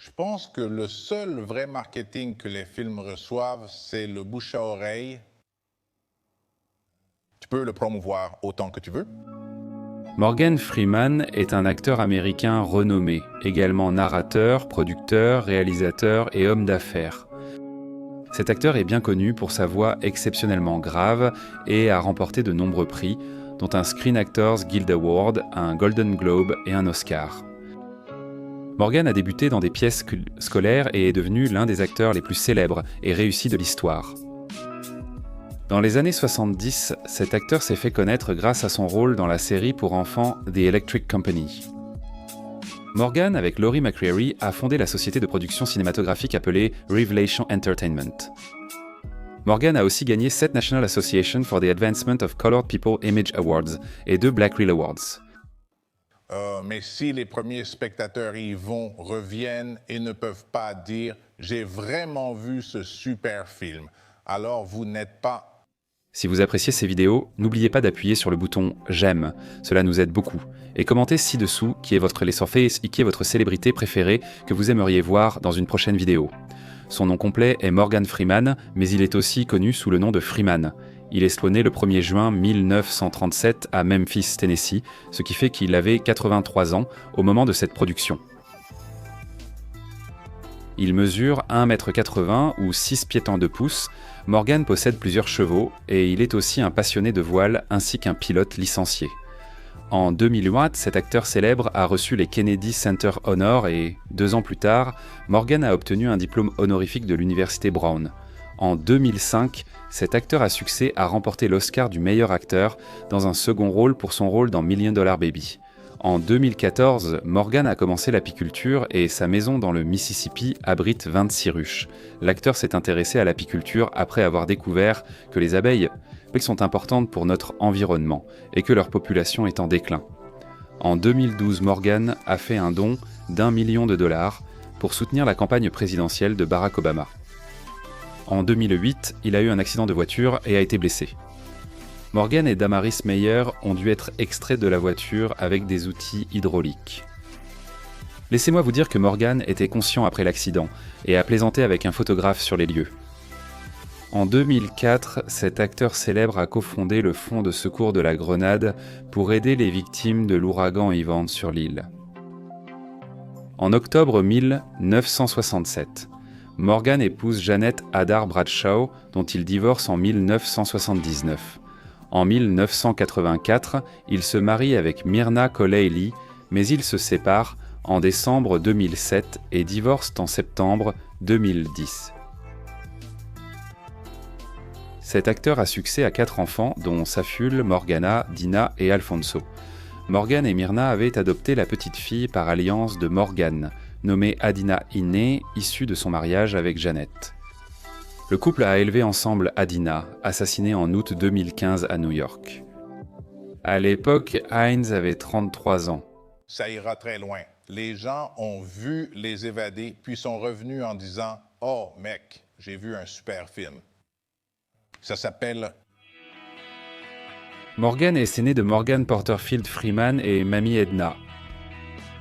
Je pense que le seul vrai marketing que les films reçoivent, c'est le bouche à oreille. Tu peux le promouvoir autant que tu veux. Morgan Freeman est un acteur américain renommé, également narrateur, producteur, réalisateur et homme d'affaires. Cet acteur est bien connu pour sa voix exceptionnellement grave et a remporté de nombreux prix, dont un Screen Actors Guild Award, un Golden Globe et un Oscar. Morgan a débuté dans des pièces scolaires et est devenu l'un des acteurs les plus célèbres et réussis de l'histoire. Dans les années 70, cet acteur s'est fait connaître grâce à son rôle dans la série pour enfants The Electric Company. Morgan, avec Laurie McCreary, a fondé la société de production cinématographique appelée Revelation Entertainment. Morgan a aussi gagné 7 National Association for the Advancement of Colored People Image Awards et 2 Black Reel Awards. Mais si les premiers spectateurs y vont, reviennent et ne peuvent pas dire « j'ai vraiment vu ce super film », alors vous n'êtes pas... Si vous appréciez ces vidéos, n'oubliez pas d'appuyer sur le bouton « J'aime », cela nous aide beaucoup. Et commentez ci-dessous qui est votre Leatherface et qui est votre célébrité préférée que vous aimeriez voir dans une prochaine vidéo. Son nom complet est Morgan Freeman, mais il est aussi connu sous le nom de Freeman. Il est spawné le 1er juin 1937 à Memphis, Tennessee, ce qui fait qu'il avait 83 ans au moment de cette production. Il mesure 1,80 m ou 6 pieds 2 pouces. Morgan possède plusieurs chevaux et il est aussi un passionné de voile ainsi qu'un pilote licencié. En 2008, cet acteur célèbre a reçu les Kennedy Center Honor et, 2 ans plus tard, Morgan a obtenu un diplôme honorifique de l'Université Brown. En 2005, cet acteur à succès a remporté l'Oscar du meilleur acteur dans un second rôle pour son rôle dans Million Dollar Baby. En 2014, Morgan a commencé l'apiculture et sa maison dans le Mississippi abrite 26 ruches. L'acteur s'est intéressé à l'apiculture après avoir découvert que les abeilles sont importantes pour notre environnement et que leur population est en déclin. En 2012, Morgan a fait un don d'1 million de dollars pour soutenir la campagne présidentielle de Barack Obama. En 2008, il a eu un accident de voiture et a été blessé. Morgan et Damaris Meyer ont dû être extraits de la voiture avec des outils hydrauliques. Laissez-moi vous dire que Morgan était conscient après l'accident et a plaisanté avec un photographe sur les lieux. En 2004, cet acteur célèbre a cofondé le Fonds de secours de la Grenade pour aider les victimes de l'ouragan Ivan sur l'île. En octobre 1967, Morgan épouse Janet Hadar Bradshaw, dont il divorce en 1979. En 1984, il se marie avec Myrna Coley-Lee, mais ils se séparent en décembre 2007 et divorcent en septembre 2010. Cet acteur a succès à 4 enfants, dont Saful, Morgana, Dina et Alfonso. Morgan et Myrna avaient adopté la petite fille par alliance de Morgan, nommée Adina Inné, issue de son mariage avec Janet. Le couple a élevé ensemble Adina, assassinée en août 2015 à New York. À l'époque, Hines avait 33 ans. Ça ira très loin. Les gens ont vu les évadés, puis sont revenus en disant « Oh, mec, j'ai vu un super film ». Ça s'appelle... Morgan est né de Morgan Porterfield Freeman et Mamie Edna.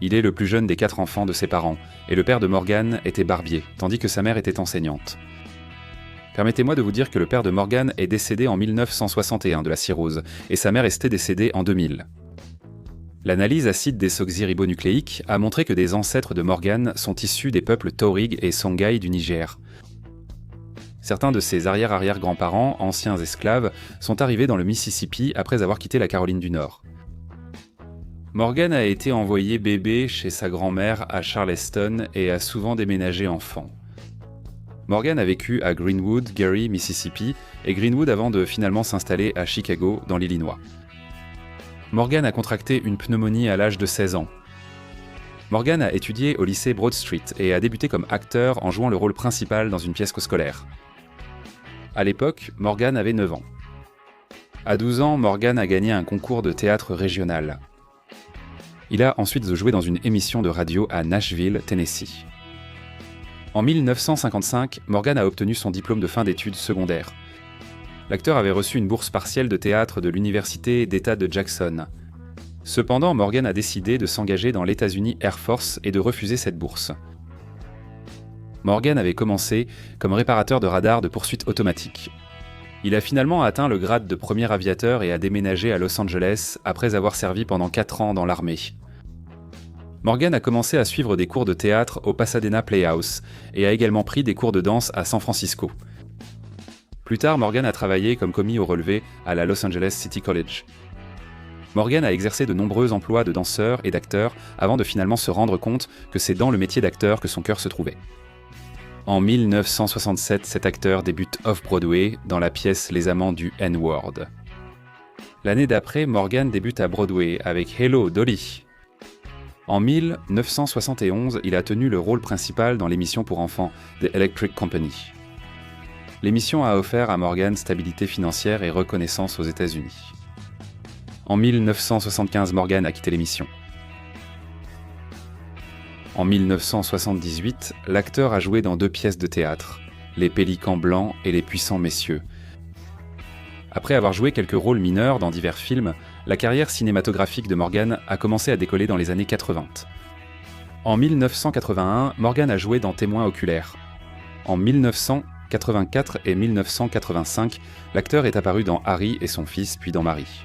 Il est le plus jeune des 4 enfants de ses parents, et le père de Morgan était barbier, tandis que sa mère était enseignante. Permettez-moi de vous dire que le père de Morgan est décédé en 1961 de la cirrhose, et sa mère est décédée en 2000. L'analyse acide désoxyribonucléique a montré que des ancêtres de Morgan sont issus des peuples Touareg et Songhai du Niger. Certains de ses arrière-arrière-grands-parents, anciens esclaves, sont arrivés dans le Mississippi après avoir quitté la Caroline du Nord. Morgan a été envoyé bébé chez sa grand-mère à Charleston et a souvent déménagé enfant. Morgan a vécu à Greenwood, Gary, Mississippi, et Greenwood avant de finalement s'installer à Chicago, dans l'Illinois. Morgan a contracté une pneumonie à l'âge de 16 ans. Morgan a étudié au lycée Broad Street et a débuté comme acteur en jouant le rôle principal dans une pièce scolaire. À l'époque, Morgan avait 9 ans. À 12 ans, Morgan a gagné un concours de théâtre régional. Il a ensuite joué dans une émission de radio à Nashville, Tennessee. En 1955, Morgan a obtenu son diplôme de fin d'études secondaires. L'acteur avait reçu une bourse partielle de théâtre de l'Université d'État de Jackson. Cependant, Morgan a décidé de s'engager dans l'États-Unis Air Force et de refuser cette bourse. Morgan avait commencé comme réparateur de radars de poursuite automatique. Il a finalement atteint le grade de premier aviateur et a déménagé à Los Angeles après avoir servi pendant 4 ans dans l'armée. Morgan a commencé à suivre des cours de théâtre au Pasadena Playhouse et a également pris des cours de danse à San Francisco. Plus tard, Morgan a travaillé comme commis au relevé à la Los Angeles City College. Morgan a exercé de nombreux emplois de danseur et d'acteur avant de finalement se rendre compte que c'est dans le métier d'acteur que son cœur se trouvait. En 1967, cet acteur débute off-Broadway dans la pièce Les Amants du N-Word. L'année d'après, Morgan débute à Broadway avec Hello, Dolly. En 1971, il a tenu le rôle principal dans l'émission pour enfants The Electric Company. L'émission a offert à Morgan stabilité financière et reconnaissance aux États-Unis. En 1975, Morgan a quitté l'émission. En 1978, l'acteur a joué dans 2 pièces de théâtre, Les Pélicans Blancs et Les Puissants Messieurs. Après avoir joué quelques rôles mineurs dans divers films, la carrière cinématographique de Morgan a commencé à décoller dans les années 80. En 1981, Morgan a joué dans Témoins oculaires. En 1984 et 1985, l'acteur est apparu dans Harry et son fils, puis dans Marie.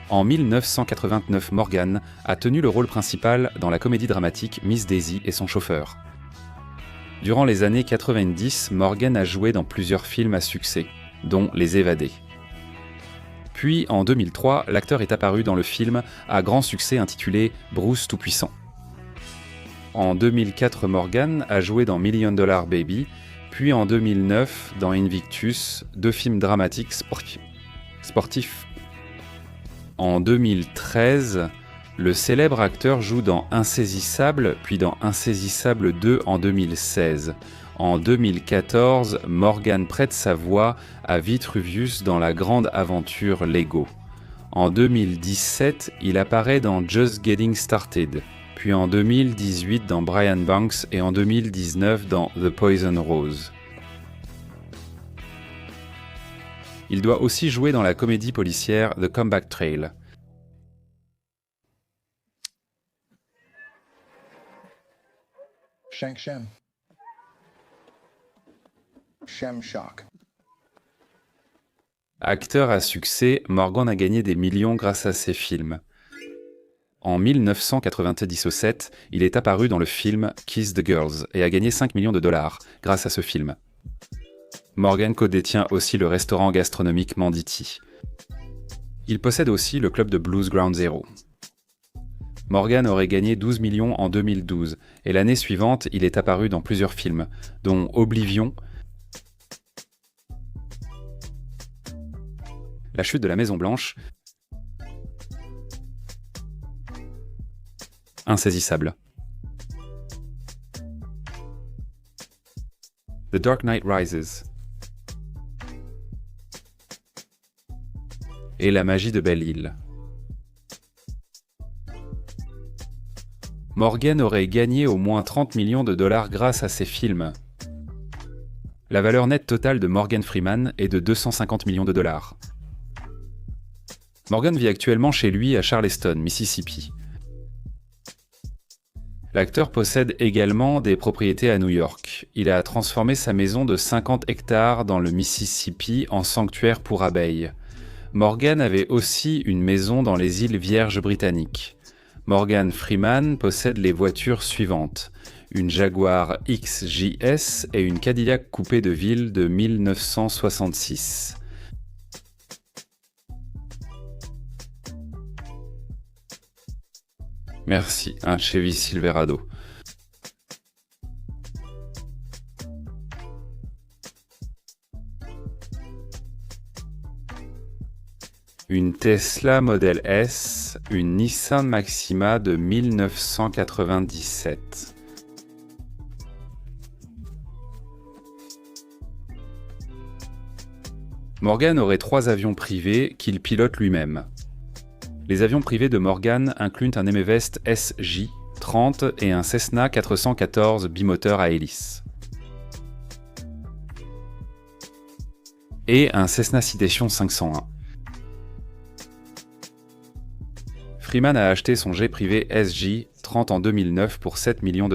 En 1989, Morgan a tenu le rôle principal dans la comédie dramatique Miss Daisy et son chauffeur. Durant les années 90, Morgan a joué dans plusieurs films à succès, dont Les Évadés. Puis, en 2003, l'acteur est apparu dans le film à grand succès intitulé Bruce Tout-Puissant. En 2004, Morgan a joué dans $1 Million Baby, puis en 2009 dans Invictus, 2 films dramatiques sportifs. En 2013, le célèbre acteur joue dans Insaisissable, puis dans Insaisissable 2 en 2016. En 2014, Morgan prête sa voix à Vitruvius dans La Grande Aventure Lego. En 2017, il apparaît dans Just Getting Started, puis en 2018 dans Brian Banks et en 2019 dans The Poison Rose. Il doit aussi jouer dans la comédie policière The Comeback Trail. Shank Shem. Shem Shock. Acteur à succès, Morgan a gagné des millions grâce à ses films. En 1997, il est apparu dans le film Kiss the Girls et a gagné $5 millions grâce à ce film. Morgan codétient aussi le restaurant gastronomique Manditi. Il possède aussi le club de blues Ground Zero. Morgan aurait gagné 12 millions en 2012 et l'année suivante, il est apparu dans plusieurs films, dont Oblivion, La chute de la Maison Blanche, Insaisissable, The Dark Knight Rises et La magie de Belle-Île. Morgan aurait gagné au moins $30 millions grâce à ses films. La valeur nette totale de Morgan Freeman est de $250 millions. Morgan vit actuellement chez lui à Charleston, Mississippi. L'acteur possède également des propriétés à New York. Il a transformé sa maison de 50 hectares dans le Mississippi en sanctuaire pour abeilles. Morgan avait aussi une maison dans les îles Vierges britanniques. Morgan Freeman possède les voitures suivantes: une Jaguar XJS et une Cadillac coupé de ville de 1966. Merci, un Chevy Silverado. Une Tesla Model S, une Nissan Maxima de 1997. Morgan aurait 3 avions privés qu'il pilote lui-même. Les avions privés de Morgan incluent un Emevest SJ-30 et un Cessna 414 bimoteur à hélice. Et un Cessna Citation 501. Freeman a acheté son jet privé SJ-30 en 2009 pour $7 millions.